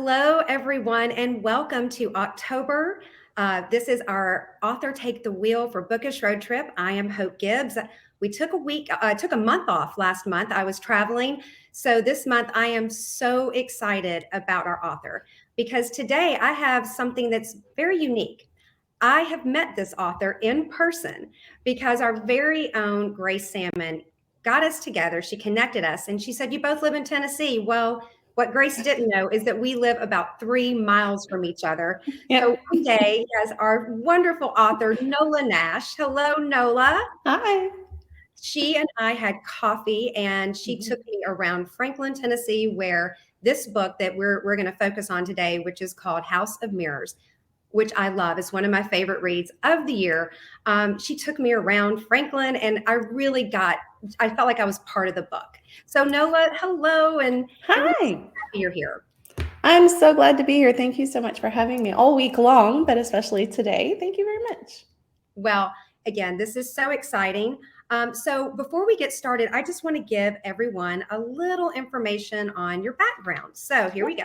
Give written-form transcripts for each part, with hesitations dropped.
Hello, everyone, and welcome to October. This is our author take the wheel for Bookish Road Trip. I am Hope Gibbs. We took a month off last month. I was traveling. So this month I am so excited about our author because today I have something that's very unique. I have met this author in person because our very own Grace Salmon got us together. She connected us and she said, "You both live in Tennessee." Well, what Grace didn't know is that we live about 3 miles from each other. So Yep. one day, as our wonderful author, Nola Nash. Hello, Nola. Hi. She and I had coffee and she took me around Franklin, Tennessee, where this book that we're going to focus on today, which is called House of Mirrors, which I love. It's one of my favorite reads of the year. She took me around Franklin and I felt like I was part of the book. So Nola, hello, and I'm so Hi. happy you're here. I'm so glad to be here. Thank you so much for having me all week long, but especially today. Thank you very much. Well, again, this is so exciting. So before we get started, I just want to give everyone a little information on your background. So here we go.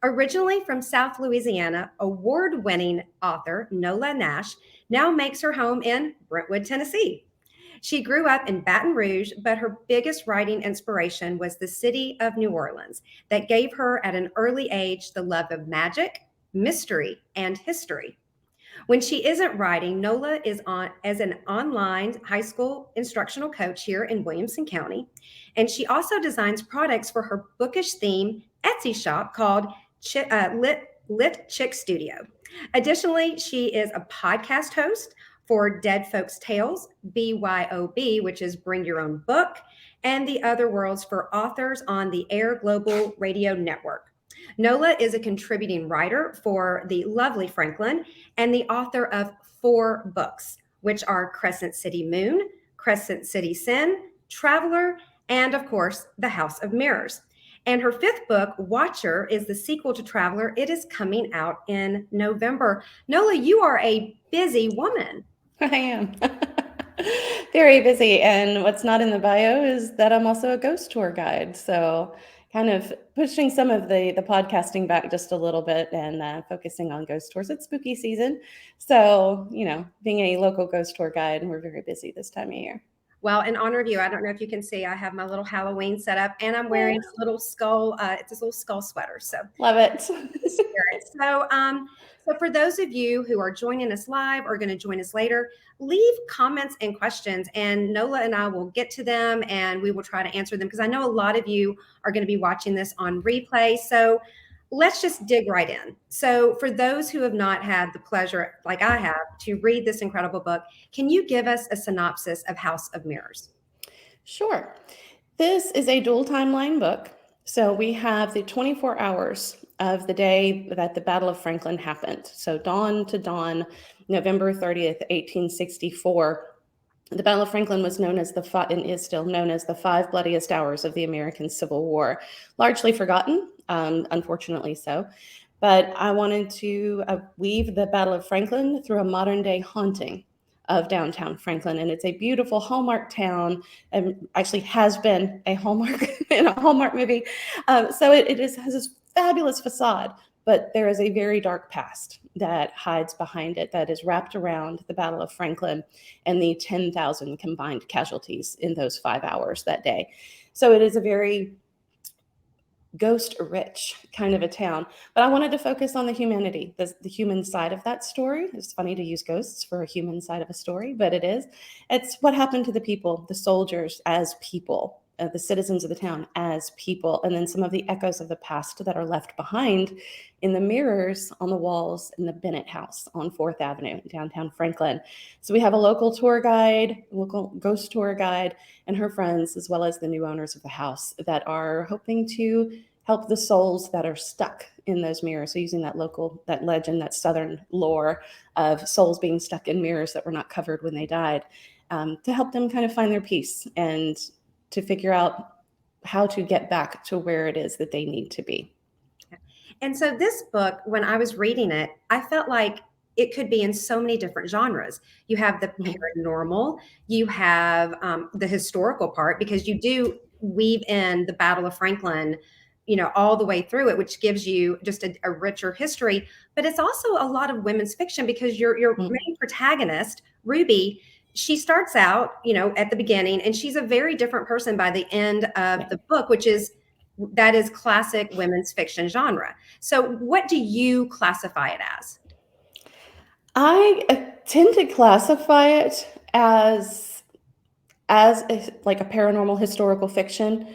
Originally from South Louisiana, award-winning author Nola Nash now makes her home in Brentwood, Tennessee. She grew up in Baton Rouge, but her biggest writing inspiration was the city of New Orleans that gave her at an early age the love of magic, mystery, and history. When she isn't writing, Nola is on as an online high school instructional coach here in Williamson County, and she also designs products for her bookish theme Etsy shop called Lit Chick Studio. Additionally, she is a podcast host for Dead Folks Tales, BYOB, which is Bring Your Own Book, and the Otherworlds for authors on the Air Global Radio Network. Nola is a contributing writer for the lovely Franklin and the author of 4 books, which are Crescent City Moon, Crescent City Sin, Traveler, and of course, The House of Mirrors. And her 5th book, Watcher, is the sequel to Traveler. It is coming out in November. Nola, you are a busy woman. I am. Very busy. And what's not in the bio is that I'm also a ghost tour guide. So kind of pushing some of the podcasting back just a little bit and focusing on ghost tours. It's spooky season. So, being a local ghost tour guide, we're very busy this time of year. Well, in honor of you, I don't know if you can see, I have my little Halloween set up and I'm wearing a little skull. It's this little skull sweater. So Love it. So for those of you who are joining us live or going to join us later, leave comments and questions and Nola and I will get to them and we will try to answer them because I know a lot of you are going to be watching this on replay. So let's just dig right in. So for those who have not had the pleasure, like I have, to read this incredible book, can you give us a synopsis of House of Mirrors? Sure. This is a dual timeline book. So we have the 24 hours of the day that the Battle of Franklin happened. So dawn to dawn, November 30th, 1864. The Battle of Franklin was known as and is still known as the 5 bloodiest hours of the American Civil War. Largely forgotten, unfortunately so. But I wanted to weave the Battle of Franklin through a modern day haunting of downtown Franklin. And it's a beautiful Hallmark town, and actually has been a Hallmark in a Hallmark movie. So it has this fabulous facade, but there is a very dark past that hides behind it that is wrapped around the Battle of Franklin and the 10,000 combined casualties in those 5 hours that day. So it is a very ghost-rich kind of a town. But I wanted to focus on the humanity, the human side of that story. It's funny to use ghosts for a human side of a story, but it is. It's what happened to the people, the soldiers as people, the citizens of the town as people, and then some of the echoes of the past that are left behind in the mirrors on the walls in the Bennett House on 4th Avenue in downtown Franklin. So we have a local tour guide, local ghost tour guide, and her friends, as well as the new owners of the house that are hoping to help the souls that are stuck in those mirrors. So using that legend, that Southern lore of souls being stuck in mirrors that were not covered when they died, to help them kind of find their peace and to figure out how to get back to where it is that they need to be. And so this book, when I was reading it, I felt like it could be in so many different genres. You have the paranormal, you have the historical part, because you do weave in the Battle of Franklin all the way through it, which gives you just a richer history. But it's also a lot of women's fiction because your main protagonist, Ruby, she starts out, at the beginning, and she's a very different person by the end of the book, that is classic women's fiction genre. So what do you classify it as? I tend to classify it like a paranormal historical fiction.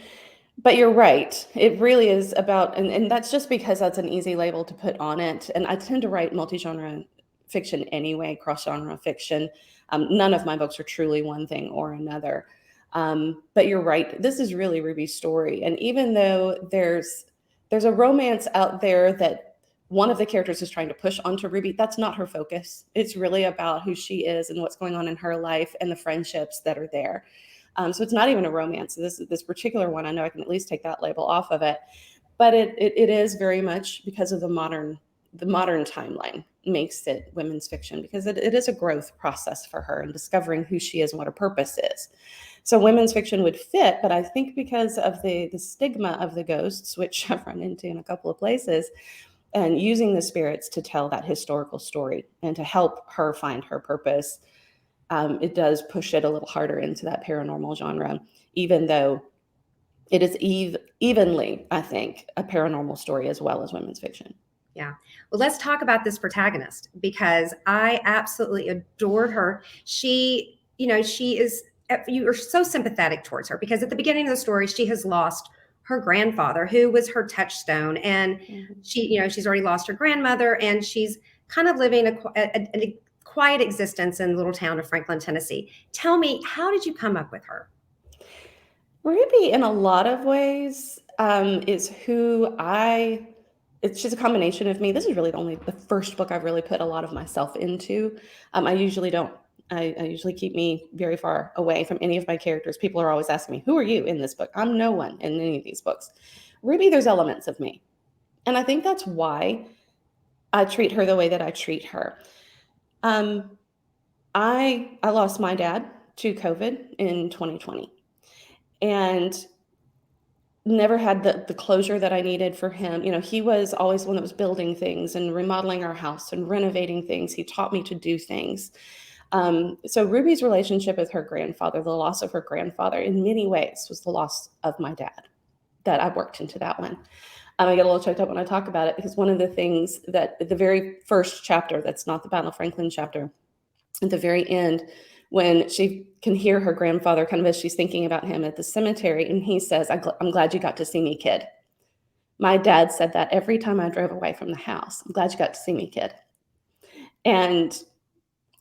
But you're right. It really is about, and that's just because that's an easy label to put on it. And I tend to write multi-genre fiction anyway, cross-genre fiction. None of my books are truly one thing or another. But you're right. This is really Ruby's story. And even though there's a romance out there that one of the characters is trying to push onto Ruby, that's not her focus. It's really about who she is and what's going on in her life and the friendships that are there. So it's not even a romance. This particular one, I know I can at least take that label off of it, but it is very much because of the modern timeline makes it women's fiction, because it is a growth process for her and discovering who she is and what her purpose is. So women's fiction would fit, but I think because of the stigma of the ghosts, which I've run into in a couple of places, and using the spirits to tell that historical story and to help her find her purpose, it does push it a little harder into that paranormal genre, even though it is evenly, I think, a paranormal story as well as women's fiction. Yeah. Well, let's talk about this protagonist, because I absolutely adored her. She is, you are so sympathetic towards her, because at the beginning of the story, she has lost her grandfather, who was her touchstone. And she's already lost her grandmother, and she's kind of living a quiet existence in the little town of Franklin, Tennessee. Tell me, how did you come up with her? Ruby, in a lot of ways, is who she's a combination of me. This is really the first book I've really put a lot of myself into. I usually don't. I usually keep me very far away from any of my characters. People are always asking me, who are you in this book? I'm no one in any of these books. Ruby, there's elements of me. And I think that's why I treat her the way that I treat her. I lost my dad to COVID in 2020 and never had the closure that I needed for him. He was always one that was building things and remodeling our house and renovating things. He taught me to do things. So Ruby's relationship with her grandfather, the loss of her grandfather, in many ways was the loss of my dad, that I worked into that one. I get a little choked up when I talk about it, because one of the things that the very first chapter, that's not the Battle of Franklin chapter, at the very end, when she can hear her grandfather kind of as she's thinking about him at the cemetery, and he says, I'm glad you got to see me, kid. My dad said that every time I drove away from the house. I'm glad you got to see me, kid. And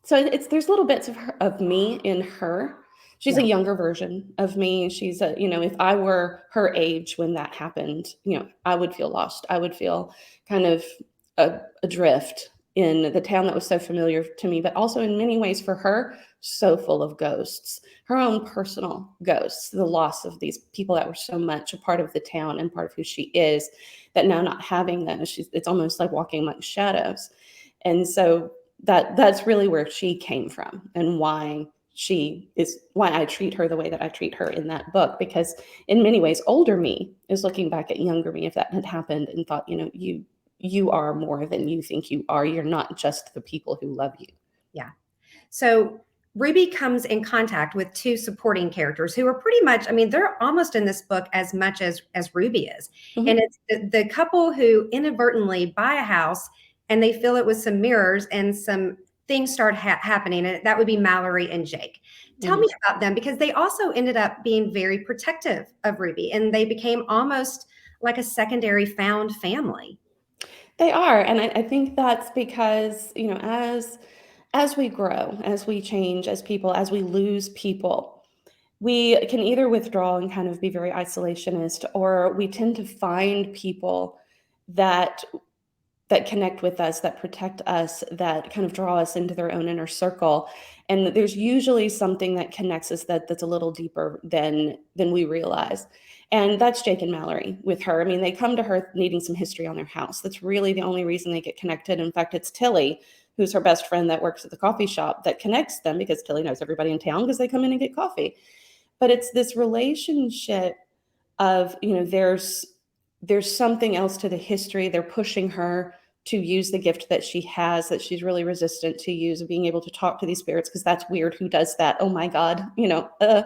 so there's little bits of me in her. She's a younger version of me. She's if I were her age when that happened, I would feel lost. I would feel kind of adrift in the town that was so familiar to me, but also in many ways for her, so full of ghosts, her own personal ghosts, the loss of these people that were so much a part of the town and part of who she is, that now not having them, it's almost like walking amongst shadows. And so that's really where she came from, and why I treat her the way that I treat her in that book, because in many ways, older me is looking back at younger me, if that had happened, and thought, you are more than you think you are. You're not just the people who love you. Yeah. So Ruby comes in contact with two supporting characters who are pretty much, they're almost in this book as much as Ruby is. Mm-hmm. And it's the couple who inadvertently buy a house, and they fill it with some mirrors, and some things start happening. And that would be Mallory and Jake. Tell me about them, because they also ended up being very protective of Ruby, and they became almost like a secondary found family. They are. And I think that's because, as we grow, as we change as people, as we lose people, we can either withdraw and kind of be very isolationist, or we tend to find people that connect with us, that protect us, that kind of draw us into their own inner circle. And there's usually something that connects us that's a little deeper than we realize. And that's Jake and Mallory with her. They come to her needing some history on their house. That's really the only reason they get connected. In fact, it's Tilly, who's her best friend that works at the coffee shop, that connects them, because Tilly knows everybody in town because they come in and get coffee. But it's this relationship of, there's there's something else to the history. They're pushing her to use the gift that she has, that she's really resistant to use, of being able to talk to these spirits, because that's weird. Who does that? Oh my God, I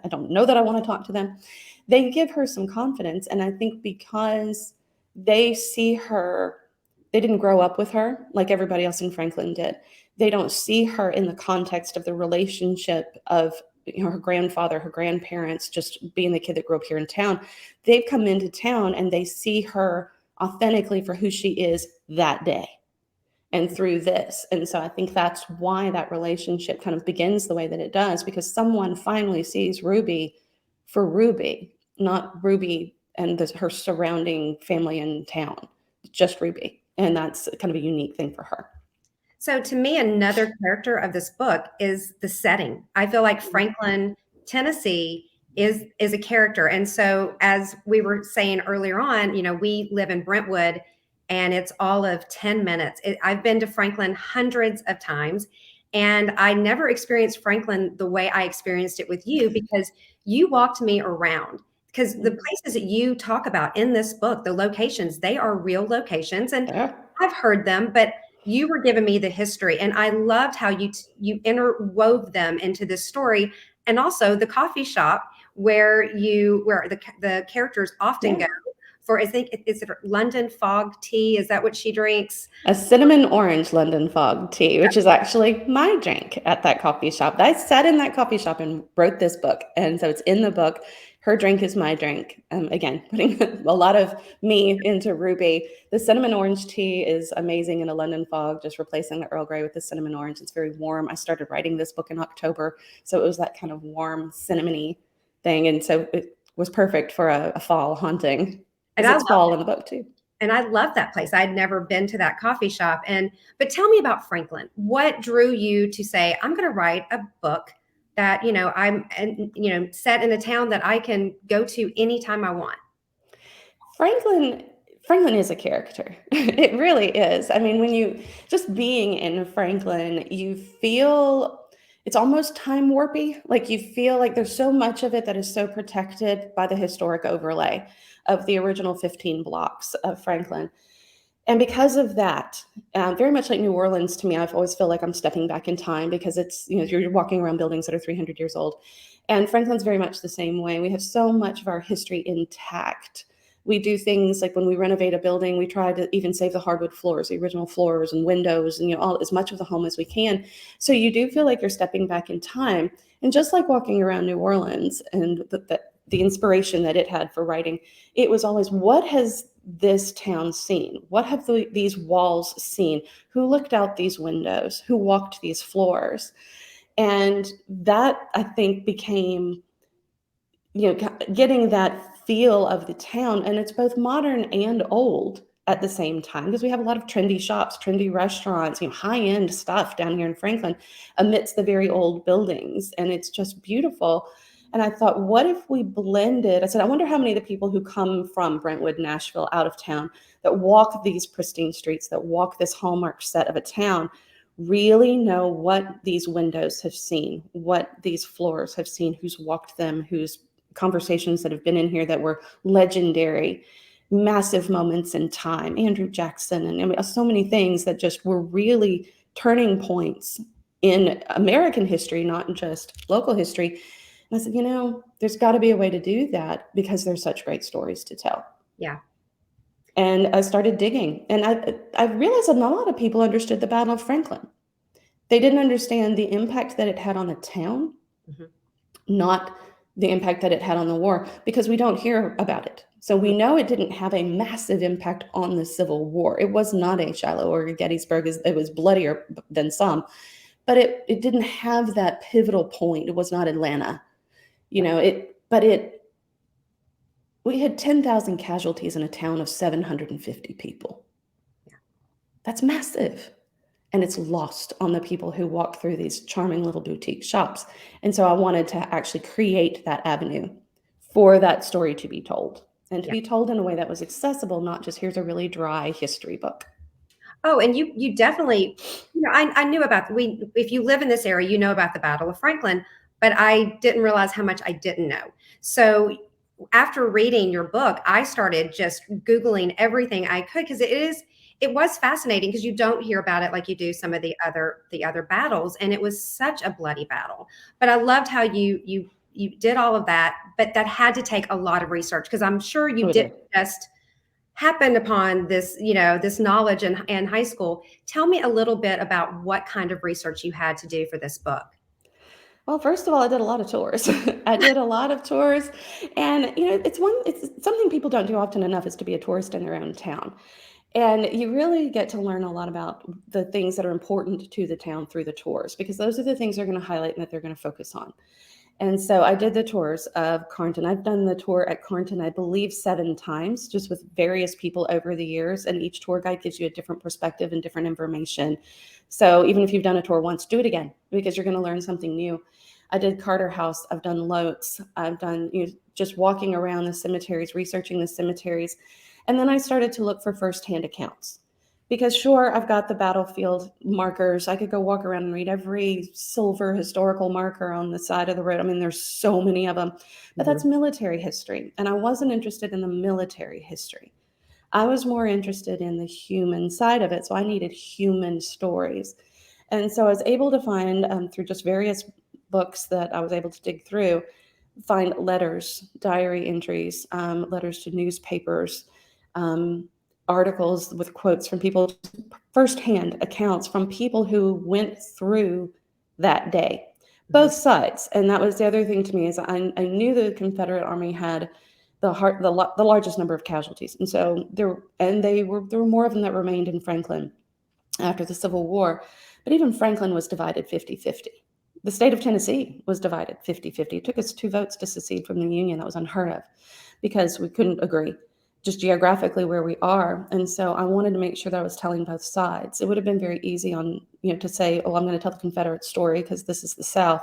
don't know that I want to talk to them. They give her some confidence. And I think because they see her, they didn't grow up with her like everybody else in Franklin did. They don't see her in the context of the relationship of her grandfather, her grandparents, just being the kid that grew up here in town. They've come into town and they see her authentically for who she is that day and through this. And so I think that's why that relationship kind of begins the way that it does, because someone finally sees Ruby for Ruby, not Ruby and her surrounding family in town, just Ruby. And that's kind of a unique thing for her. So to me, another character of this book is the setting. I feel like Franklin, Tennessee is a character. And so as we were saying earlier on, we live in Brentwood and it's all of 10 minutes. I've been to Franklin hundreds of times and I never experienced Franklin the way I experienced it with you, because you walked me around. Because the places that you talk about in this book, the locations, they are real locations. And Yeah. I've heard them, but you were giving me the history, and I loved how you interwove them into this story, and also the coffee shop where the characters often go for. I think is it London fog tea? Is that what she drinks? A cinnamon orange London fog tea, which is actually my drink at that coffee shop. I sat in that coffee shop and wrote this book, and so it's in the book. Her drink is my drink. Again, putting a lot of me into Ruby. The cinnamon orange tea is amazing in a London fog, just replacing the Earl Grey with the cinnamon orange. It's very warm. I started writing this book in October, so it was that kind of warm, cinnamony thing. And so it was perfect for a fall haunting. And it's fall in the book too. And I love that place. I'd never been to that coffee shop. But tell me about Franklin. What drew you to say, I'm going to write a book that, I'm set in a town that I can go to anytime I want? Franklin is a character. It really is. I mean, when you just being in Franklin, you feel it's almost time warpy. Like you feel like there's so much of it that is so protected by the historic overlay of the original 15 blocks of Franklin. And because of that, very much like New Orleans to me, I've always feel like I'm stepping back in time, because it's, you're walking around buildings that are 300 years old. And Franklin's very much the same way. We have so much of our history intact. We do things like when we renovate a building, we try to even save the hardwood floors, the original floors and windows, and all as much of the home as we can. So you do feel like you're stepping back in time. And just like walking around New Orleans and the inspiration that it had for writing, it was always, what has this town seen? What have these walls seen? Who looked out these windows? Who walked these floors? And that, I think, became, getting that feel of the town. And it's both modern and old at the same time, because we have a lot of trendy shops, trendy restaurants, high-end stuff down here in Franklin amidst the very old buildings. And it's just beautiful. And I thought, what if we blended? I said, I wonder how many of the people who come from Brentwood, Nashville, out of town, that walk these pristine streets, that walk this hallmark set of a town, really know what these windows have seen, what these floors have seen, who's walked them, whose conversations that have been in here that were legendary, massive moments in time, Andrew Jackson, and so many things that just were really turning points in American history, not just local history. And I said, there's got to be a way to do that, because there's such great stories to tell. Yeah. And I started digging, and I realized that not a lot of people understood the Battle of Franklin. They didn't understand the impact that it had on the town, not the impact that it had on the war, because we don't hear about it. So we know it didn't have a massive impact on the Civil War. It was not a Shiloh or Gettysburg. It was bloodier than some, but it didn't have that pivotal point. It was not Atlanta. We had 10,000 casualties in a town of 750 people. Yeah. That's massive. And it's lost on the people who walk through these charming little boutique shops. And so I wanted to actually create that avenue for that story to be told, and to be told in a way that was accessible, not just here's a really dry history book. Oh, and you definitely, I knew about, if you live in this area, you know about the Battle of Franklin, but I didn't realize how much I didn't know. So after reading your book, I started just Googling everything I could, because it was fascinating, because you don't hear about it like you do some of the other battles, and it was such a bloody battle. But I loved how you did all of that, but that had to take a lot of research, because I'm sure you We didn't did. just happen upon this, this knowledge in high school. Tell me a little bit about what kind of research you had to do for this book. Well, first of all, I did a lot of tours. I did a lot of tours, and it's something people don't do often enough is to be a tourist in their own town. And you really get to learn a lot about the things that are important to the town through the tours, because those are the things they're going to highlight and that they're going to focus on. And so I did the tours of Carnton. I've done the tour at Carnton, I believe, 7 times, just with various people over the years. And each tour guide gives you a different perspective and different information. So even if you've done a tour once, do it again, because you're going to learn something new. I did Carter House. I've done Lotes. I've done just walking around the cemeteries, researching the cemeteries. And then I started to look for firsthand accounts. Because sure, I've got the battlefield markers. I could go walk around and read every silver historical marker on the side of the road. I mean, there's so many of them, but that's military history. And I wasn't interested in the military history. I was more interested in the human side of it. So I needed human stories. And so I was able to find, through just various books that I was able to dig through, find letters, diary entries, letters to newspapers, articles with quotes from people, firsthand accounts from people who went through that day, both sides. And that was the other thing to me, is I knew the Confederate Army had the largest number of casualties, and so there were more of them that remained in Franklin after the Civil War. But even Franklin was divided 50-50. The state of Tennessee was divided 50-50. It took us 2 votes to secede from the Union. That was unheard of, because we couldn't agree just geographically where we are. And so I wanted to make sure that I was telling both sides. It would have been very easy to say, oh, I'm going to tell the Confederate story because this is the South.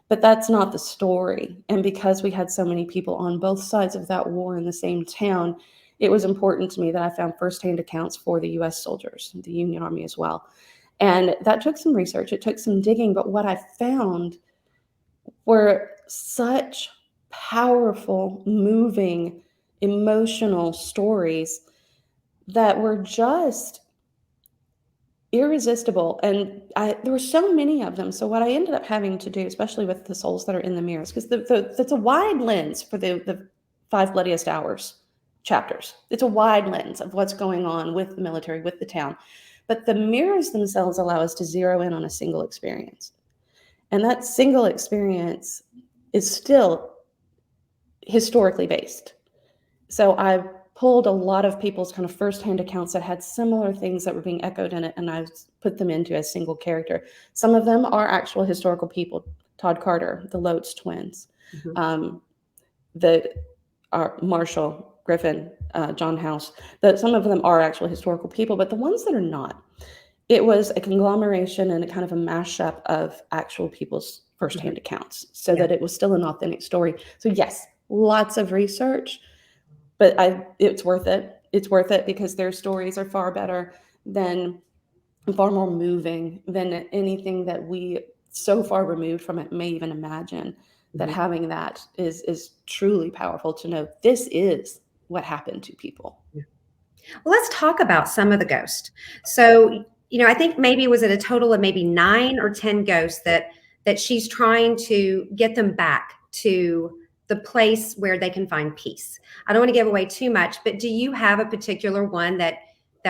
But that's not the story. And because we had so many people on both sides of that war in the same town, it was important to me that I found firsthand accounts for the U.S. soldiers, the Union Army as well. And that took some research. It took some digging. But what I found were such powerful, moving, emotional stories that were just irresistible. And there were so many of them. So what I ended up having to do, especially with the souls that are in the mirrors, because that's a wide lens for the 5 Bloodiest Hours chapters. It's a wide lens of what's going on with the military, with the town. But the mirrors themselves allow us to zero in on a single experience. And that single experience is still historically based. So I pulled a lot of people's kind of firsthand accounts that had similar things that were being echoed in it, and I put them into a single character. Some of them are actual historical people. Todd Carter, the Lotes twins, Marshall Griffin, John House. Some of them are actual historical people, but the ones that are not, it was a conglomeration and a kind of a mashup of actual people's firsthand accounts, so that it was still an authentic story. So yes, lots of research, but it's worth it. It's worth it because their stories are far better than, far more moving than anything that we so far removed from it may even imagine. That having that is truly powerful to know this is what happened to people. Well, let's talk about some of the ghosts. So, I think maybe was it a total of maybe 9 or 10 ghosts that she's trying to get them back to the place where they can find peace. I don't want to give away too much, but do you have a particular one that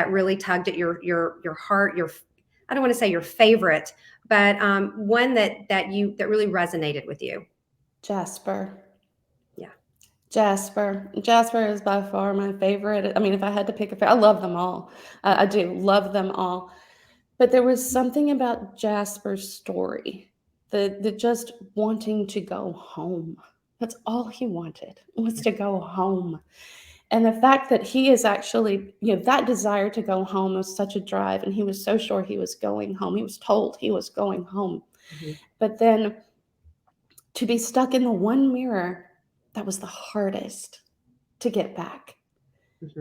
really tugged at your heart? I don't want to say your favorite, but one that really resonated with you. Jasper. Yeah. Jasper is by far my favorite. I mean, if I had to pick a favorite, I love them all. I do love them all. But there was something about Jasper's story, the just wanting to go home. That's all he wanted, was to go home. And the fact that he is actually, that desire to go home was such a drive. And he was so sure he was going home. He was told he was going home. But then to be stuck in the one mirror, that was the hardest to get back.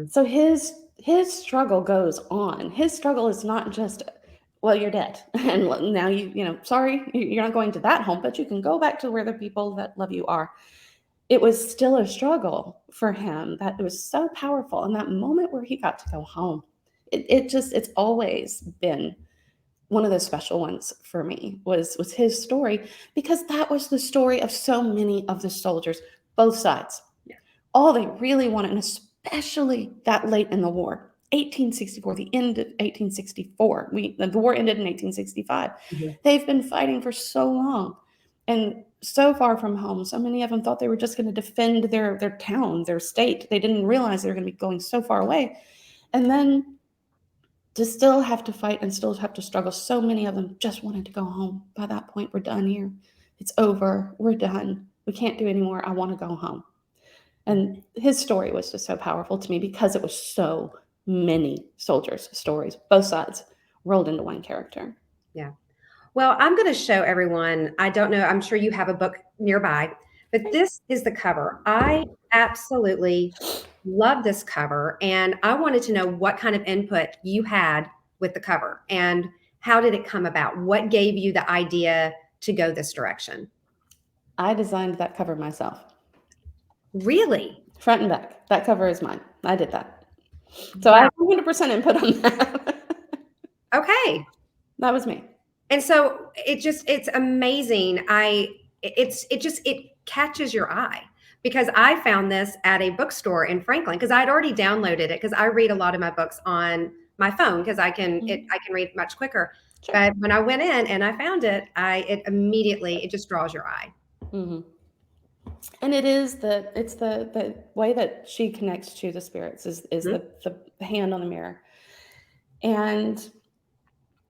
So his struggle goes on. His struggle is not just, well, you're dead. And now sorry, you're not going to that home, but you can go back to where the people that love you are. it was still a struggle for him. That it was so powerful. And that moment where he got to go home, it's always been one of those special ones for me was his story, because that was the story of so many of the soldiers, both sides. Yeah. All they really wanted, and especially that late in the war, 1864, the end of 1864. The war ended in 1865. Mhm. They've been fighting for so long and so far from home. So many of them thought they were just going to defend their town, their state. They didn't realize they were going to be going so far away. And then to still have to fight and still have to struggle. So many of them just wanted to go home. By that point, we're done here. It's over. We're done. We can't do anymore. I want to go home. And his story was just so powerful to me because it was so many soldiers' stories, both sides, rolled into one character. Yeah. Well, I'm going to show everyone. I don't know. I'm sure you have a book nearby, but this is the cover. I absolutely love this cover. And I wanted to know what kind of input you had with the cover and how did it come about? What gave you the idea to go this direction? I designed that cover myself. Really? Front and back. That cover is mine. I did that. So I have 100% input on that. Okay. That was me. And so it's amazing. It catches your eye because I found this at a bookstore in Franklin because I'd already downloaded it because I read a lot of my books on my phone because I can read much quicker. Sure. But when I went in and I found it, it just draws your eye. Mm-hmm. And it's the way that she connects to the spirits is the hand on the mirror. And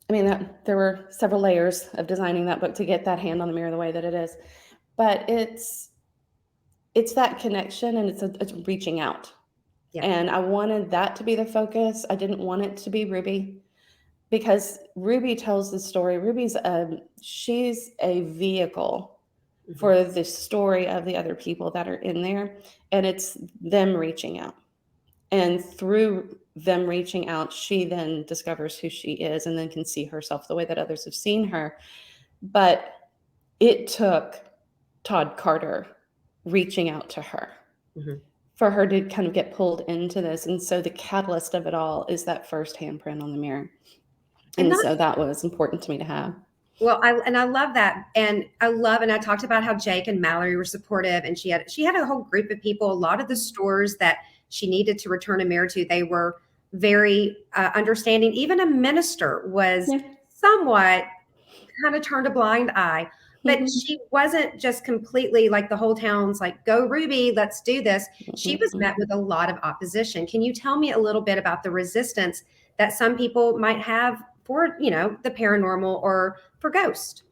I mean, there were several layers of designing that book to get that hand on the mirror the way that it is. But it's that connection and it's reaching out. Yeah. And I wanted that to be the focus. I didn't want it to be Ruby because Ruby tells the story. She's a vehicle for the story of the other people that are in there. And it's them reaching out. And through them reaching out, she then discovers who she is and then can see herself the way that others have seen her. But it took Todd Carter reaching out to her for her to kind of get pulled into this. And so the catalyst of it all is that first handprint on the mirror. And so that was important to me to have. Well, I love that. And I talked about how Jake and Mallory were supportive and she had a whole group of people. A lot of the stores that she needed to return a mirror to, they were very understanding. Even a minister was somewhat kind of turned a blind eye, but she wasn't just completely like the whole town's like, go Ruby, let's do this. She was met with a lot of opposition. Can you tell me a little bit about the resistance that some people might have for, the paranormal or for ghosts?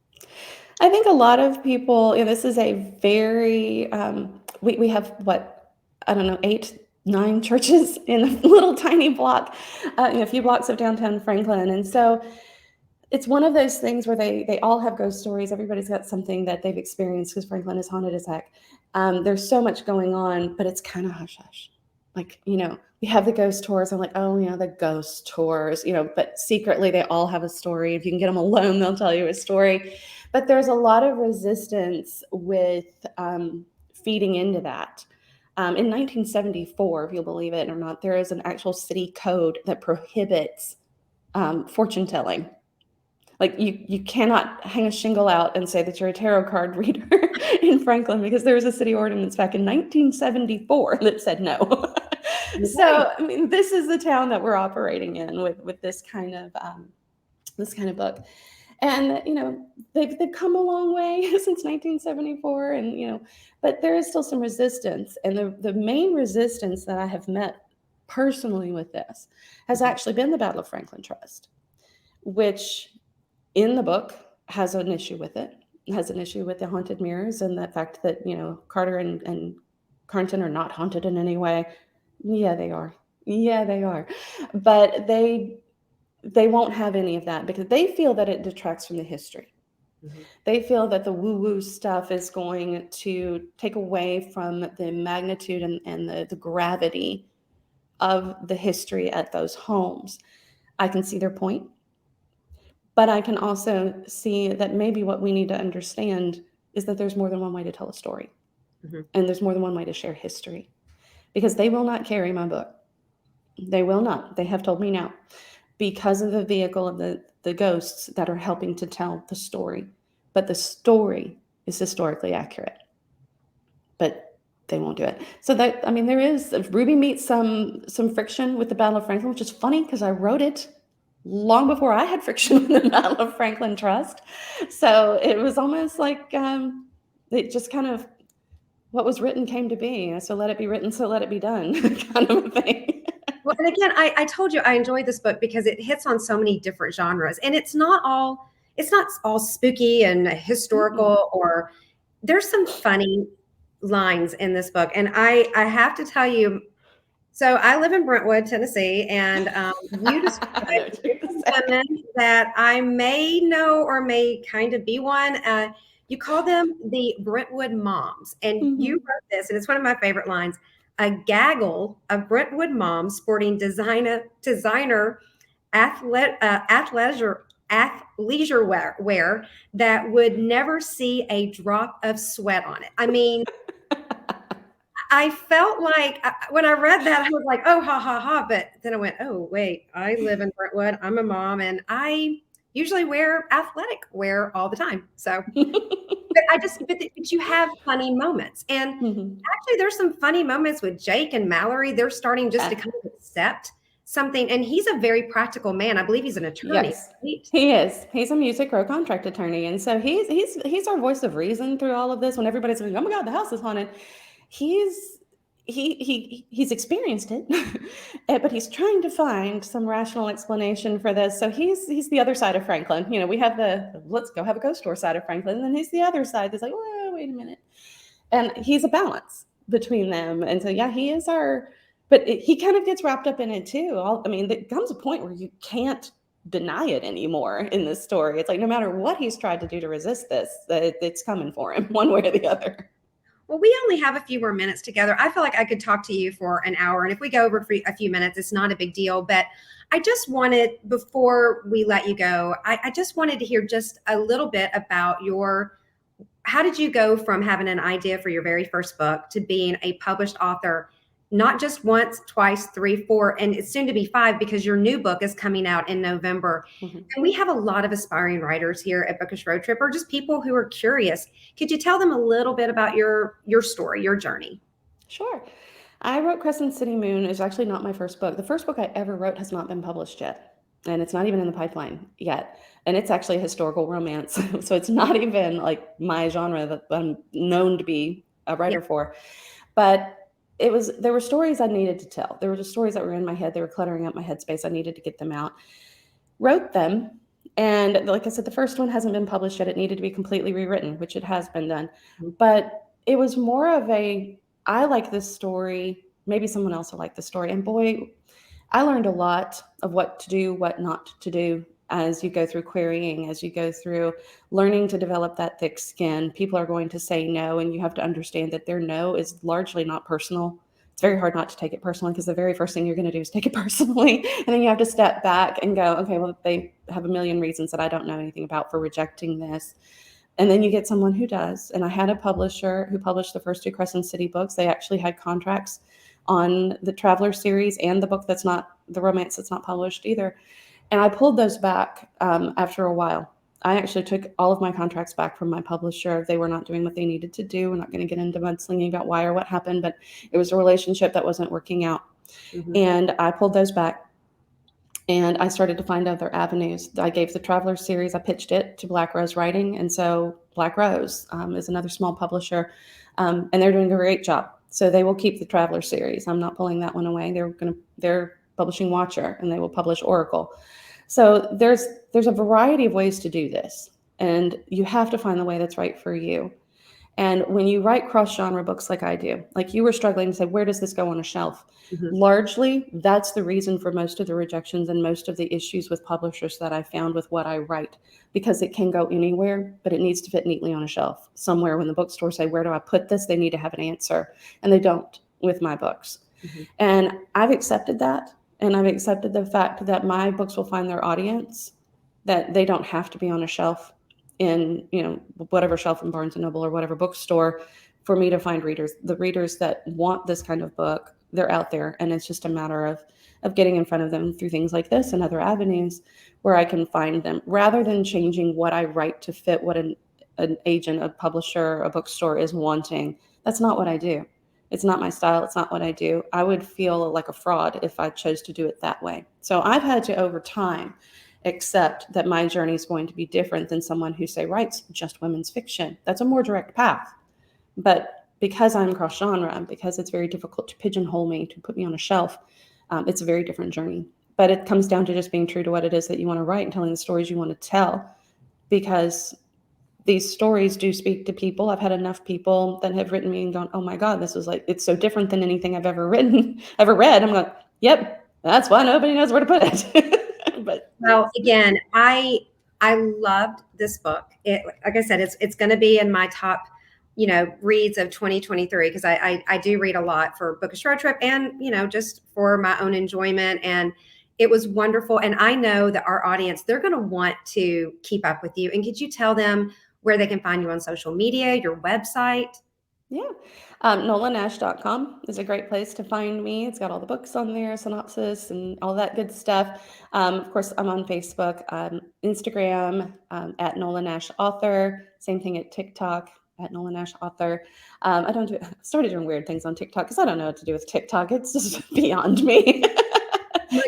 I think a lot of people, this is a very, we have I don't know, 8, 9 churches in a little tiny block, a few blocks of downtown Franklin. And so it's one of those things where they all have ghost stories. Everybody's got something that they've experienced because Franklin is haunted as heck. There's so much going on, but it's kind of hush hush. Like, we have the ghost tours. I'm like, oh, yeah, the ghost tours, but secretly they all have a story. If you can get them alone, they'll tell you a story. But there's a lot of resistance with feeding into that. In 1974, if you'll believe it or not, there is an actual city code that prohibits fortune telling. Like you cannot hang a shingle out and say that you're a tarot card reader in Franklin because there was a city ordinance back in 1974 that said no. So, I mean, this is the town that we're operating in with this kind of book. And, they've come a long way since 1974 and, but there is still some resistance. And the main resistance that I have met personally with this has actually been the Battle of Franklin Trust, which in the book has an issue with it. It has an issue with the haunted mirrors and the fact that, Carter and Carnton are not haunted in any way. Yeah, they are. Yeah, they are. But they won't have any of that because they feel that it detracts from the history. They feel that the woo-woo stuff is going to take away from the magnitude and the gravity of the history at those homes. I can see their point, but I can also see that maybe what we need to understand is that there's more than one way to tell a story. And there's more than one way to share history, because they will not carry my book. They will not. They have told me now, because of the vehicle of the ghosts that are helping to tell the story. But the story is historically accurate. But they won't do it. So that, I mean, there is, Ruby meets some friction with the Battle of Franklin, which is funny because I wrote it long before I had friction with the Battle of Franklin Trust. So it was almost like it just kind of, what was written came to be. So let it be written, so let it be done, kind of a thing. Well, and again, I told you I enjoyed this book because it hits on so many different genres, and it's not all spooky and historical, or there's some funny lines in this book. And I have to tell you, so I live in Brentwood, Tennessee, and you describe women that I may know or may kind of be one. You call them the Brentwood moms, and you wrote this, and it's one of my favorite lines. A gaggle of Brentwood moms sporting designer athleisure wear that would never see a drop of sweat on it. I mean, I felt like when I read that, I was like, oh, ha, ha, ha. But then I went, oh, wait, I live in Brentwood. I'm a mom, and I usually wear athletic wear all the time. So, but you have funny moments. And actually, there's some funny moments with Jake and Mallory. They're starting just to kind of accept something. And he's a very practical man. I believe he's an attorney. Yes, he is. He's a Music Row contract attorney. And so he's our voice of reason through all of this. When everybody's like, oh my God, the house is haunted. He's experienced it, but he's trying to find some rational explanation for this. So he's the other side of Franklin. You know, we have the let's go have a ghost tour side of Franklin, and then he's the other side that's like, whoa, wait a minute. And he's a balance between them. And so, yeah, he is but he kind of gets wrapped up in it too. I mean, there comes a point where you can't deny it anymore in this story. It's like, no matter what he's tried to do to resist this, it's coming for him one way or the other. Well, we only have a few more minutes together. I feel like I could talk to you for an hour. And if we go over for a few minutes, it's not a big deal. But I just wanted, before we let you go, I just wanted to hear just a little bit about how did you go from having an idea for your very first book to being a published author, not just once, twice, 3, 4, and it's soon to be 5 because your new book is coming out in November. And we have a lot of aspiring writers here at Bookish Road Trip, or just people who are curious. Could you tell them a little bit about your story, your journey? Sure. I wrote CRESCENT CITY MOON. Is actually not my first book. The first book I ever wrote has not been published yet. And it's not even in the pipeline yet. And it's actually a historical romance. So it's not even like my genre that I'm known to be a writer for. But there were stories I needed to tell. There were just stories that were in my head. They were cluttering up my headspace. I needed to get them out. Wrote them. And like I said, the first one hasn't been published yet. It needed to be completely rewritten, which it has been done. But it was more of I like this story. Maybe someone else will like the story. And boy, I learned a lot of what to do, what not to do as you go through querying, as you go through learning to develop that thick skin. People are going to say no, and you have to understand that their no is largely not personal. It's very hard not to take it personally, because the very first thing you're going to do is take it personally. And then you have to step back and go, okay, well, they have a million reasons that I don't know anything about for rejecting this. And then you get someone who does. And I had a publisher who published the first 2 Crescent City books. They actually had contracts on the Traveler series and the book that's not the romance that's not published either. And I pulled those back after a while. I actually took all of my contracts back from my publisher. They were not doing what they needed to do. We're not going to get into mudslinging about why or what happened, but it was a relationship that wasn't working out. And I pulled those back. And I started to find other avenues. I gave the Traveler series, I pitched it to Black Rose Writing. And so Black Rose is another small publisher, and they're doing a great job. So they will keep the Traveler series. I'm not pulling that one away. They're publishing Watcher, and they will publish Oracle. So there's a variety of ways to do this, and you have to find the way that's right for you. And when you write cross-genre books like I do, like you were struggling to say, where does this go on a shelf? Largely, that's the reason for most of the rejections and most of the issues with publishers that I found with what I write, because it can go anywhere, but it needs to fit neatly on a shelf somewhere. When the bookstores say, where do I put this? They need to have an answer, and they don't with my books. And I've accepted that. And I've accepted the fact that my books will find their audience, that they don't have to be on a shelf in, whatever shelf in Barnes & Noble or whatever bookstore for me to find readers. The readers that want this kind of book, they're out there, and it's just a matter of getting in front of them through things like this and other avenues where I can find them, rather than changing what I write to fit what an agent, a publisher, a bookstore is wanting. That's not what I do. It's not my style. It's not what I do. I would feel like a fraud if I chose to do it that way. So I've had to, over time, accept that my journey is going to be different than someone who, say, writes just women's fiction. That's a more direct path. But because I'm cross genre, because it's very difficult to pigeonhole me, to put me on a shelf, it's a very different journey. But it comes down to just being true to what it is that you want to write and telling the stories you want to tell, because these stories do speak to people. I've had enough people that have written me and gone, oh my God, this was like, it's so different than anything I've ever written, ever read. I'm like, yep, that's why nobody knows where to put it. But well, again, I loved this book. Like I said, it's going to be in my top, reads of 2023, because I do read a lot for Bookish Road Trip and, just for my own enjoyment. And it was wonderful. And I know that our audience, they're going to want to keep up with you. And could you tell them where they can find you on social media, your website? Yeah. NolaNash.com is a great place to find me. It's got all the books on there, synopsis, and all that good stuff. Of course, I'm on Facebook, Instagram, at Nola Nash Author. Same thing at TikTok, at Nola Nash Author. I started doing weird things on TikTok because I don't know what to do with TikTok. It's just beyond me.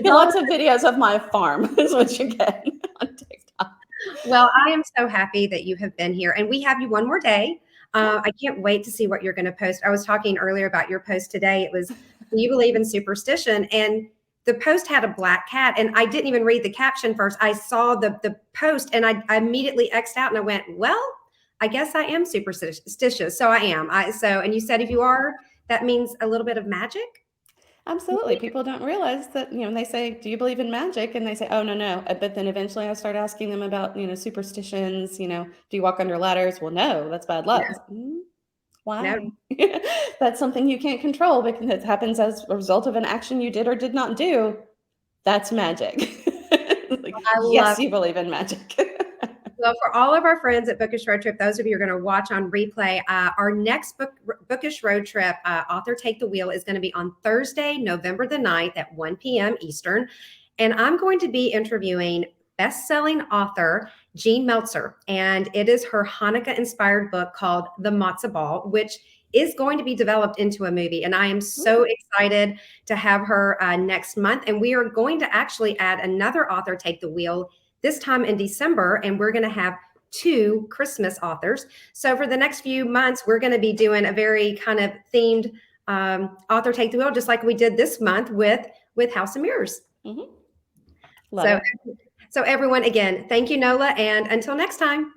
Lots of videos of my farm is what you get on TikTok. Well, I am so happy that you have been here, and we have you one more day. I can't wait to see what you're going to post. I was talking earlier about your post today. It was, do you believe in superstition? And the post had a black cat, and I didn't even read the caption first. I saw the post, and I immediately X'd out, and I went, well, I guess I am superstitious. So I am. And you said if you are, that means a little bit of magic? Absolutely. People don't realize that, they say, do you believe in magic? And they say, oh, no. But then eventually I start asking them about, superstitions, do you walk under ladders? Well, no, that's bad luck. Why? No. That's something you can't control because it happens as a result of an action you did or did not do. That's magic. Yes, you believe in magic. Well, for all of our friends at Bookish Road Trip, those of you who are going to watch on replay, our next Bookish Road Trip, Author Take the Wheel, is going to be on Thursday, November the 9th at 1 p.m. Eastern. And I'm going to be interviewing best-selling author Jean Meltzer. And it is her Hanukkah-inspired book called The Matzah Ball, which is going to be developed into a movie. And I am so excited to have her next month. And we are going to actually add another author take the wheel this time in December, and we're going to have 2 Christmas authors. So for the next few months, we're going to be doing a very kind of themed author take the wheel, just like we did this month with House of Mirrors. Mm-hmm. So everyone, again, thank you, Nola, and until next time.